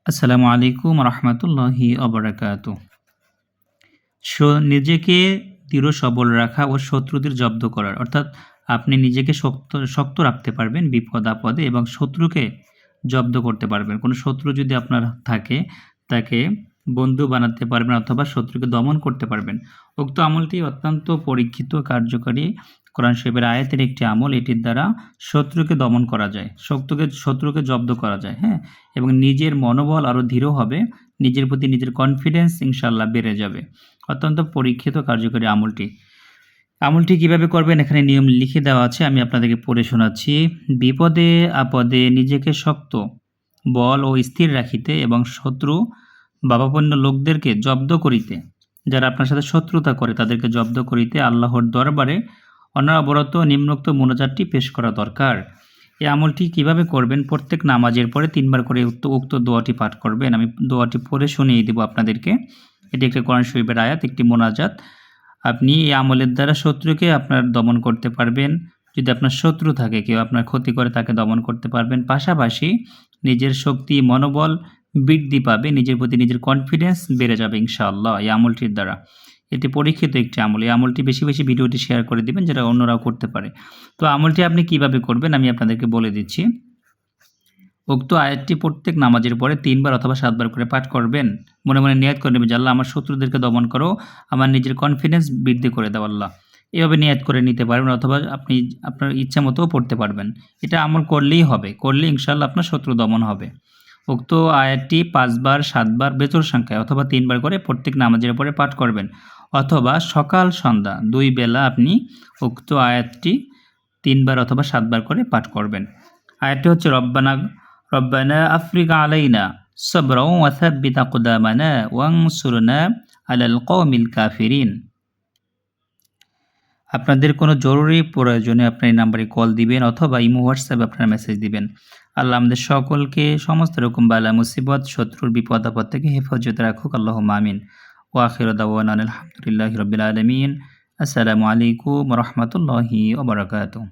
আসসালামু আলাইকুম রহমতুল্লাহি অবরাকাতু। নিজেকে দৃঢ় সবল রাখা ও শত্রুদের জব্দ করার অর্থাৎ আপনি নিজেকে শক্ত রাখতে পারবেন বিপদ-আপদে এবং শত্রুকে জব্দ করতে পারবেন। কোনো শত্রু যদি আপনার থাকে তাকে বন্ধু বানাতে পারবেন অথবা শত্রুকে দমন করতে পারবেন। উক্ত আমলটি অত্যন্ত পরীক্ষিত, কার্যকারী কোরআন শরীফের আয়াতের একটি আমল। এটির দ্বারা শত্রুকে দমন করা যায়, শত্রুকে জব্দ করা যায়, হ্যাঁ? এবং নিজের মনোবল আরও দৃঢ় হবে, নিজের প্রতি নিজের কনফিডেন্স ইনশাআল্লাহ বেড়ে যাবে। অত্যন্ত পরীক্ষিত কার্যকরী আমলটি কিভাবে করবেন এখানে নিয়ম লিখে দেওয়া আছে, আমি আপনাদেরকে পড়ে শোনাচ্ছি। বিপদে আপদে নিজেকে শক্ত, বল ও স্থির রাখিতে এবং শত্রু ভাবাপন্ন লোকদেরকে জব্দ করিতে, যারা আপনার সাথে শত্রুতা করে তাদেরকে জব্দ করিতে আল্লাহর দরবারে অনবরত নিম্নোক্ত মোনাজাতটি পেশ করা দরকার। এই আমলটি কিভাবে করবেন? প্রত্যেক নামাজের পরে ৩ বার করে উক্ত দোয়াটি পাঠ করবেন। আমি দোয়াটি পড়ে শুনিয়ে দেব আপনাদেরকে। এটি একটি কোরআন শরীফের আয়াত, একটি মোনাজাত। আপনি এই আমলের দ্বারা শত্রুকে আপনার দমন করতে পারবেন। যদি আপনার শত্রু থাকে, কেউ আপনার ক্ষতি করে, তাকে দমন করতে পারবেন। পাশাপাশি নিজের শক্তি, মনোবল বৃদ্ধি পাবে, নিজের প্রতি নিজের কনফিডেন্স বেড়ে যাবে ইনশাআল্লাহ এই আমলটির দ্বারা। এটি পরীক্ষিত একটি আমল। এই আমলটি বেশি ভিডিওটি শেয়ার করে দিবেন, যেটা অন্যরাও করতে পারে। তো আমলটি আপনি কিভাবে করবেন আমি আপনাদেরকে বলে দিচ্ছি। উক্ত আয়াতটি প্রত্যেক নামাজের পরে ৩ বার অথবা ৭ বার করে পাঠ করবেন। মনে মনে নিয়াত করে নেবেন যে, আল্লাহ আমার শত্রুদেরকে দমন করো, আমার নিজের কনফিডেন্স বৃদ্ধি করে দাও আল্লাহ। এভাবে নিয়াত করে নিতে পারবেন অথবা আপনি আপনার ইচ্ছা মতোও পড়তে পারবেন। এটা আমল করলেই হবে, করলে ইনশাআল্লাহ আপনার শত্রু দমন হবে। উক্ত আয়াতটি ৫ বার ৭ বার বেজোড় সংখ্যায় অথবা ৩ বার করে প্রত্যেক নামাজের পরে পাঠ করবেন, অথবা সকাল সন্ধ্যা ২ বেলা আপনি উক্ত আয়াতটি ৩ বার অথবা ৭ বার করে পাঠ করবেন। আয়াতটি হচ্ছে রব্বানা আফরিগ আলাইনা সাবরাও ওয়া সাব্বিত আকদামানা ওয়ানসুরনা আলাল কওমিল কাফিরিন। আপনাদের কোনো জরুরি প্রয়োজনে আপনার এই নাম্বারে কল দিবেন অথবা ইমো হোয়াটসঅ্যাপে আপনারা মেসেজ দিবেন। আল্লাহ আমাদের সকলকে সমস্ত রকম বালা মুসিবত, শত্রুর বিপদ আপদ থেকে হেফাজতে রাখুক, আল্লাহুম্মা আমিন। ওয়া আখিরু দাওয়ানা আলহামদুলিল্লাহি রাব্বিল আলামিন। আসসালামু আলাইকুম ওয়া রাহমাতুল্লাহি ওয়া বারাকাতুহু।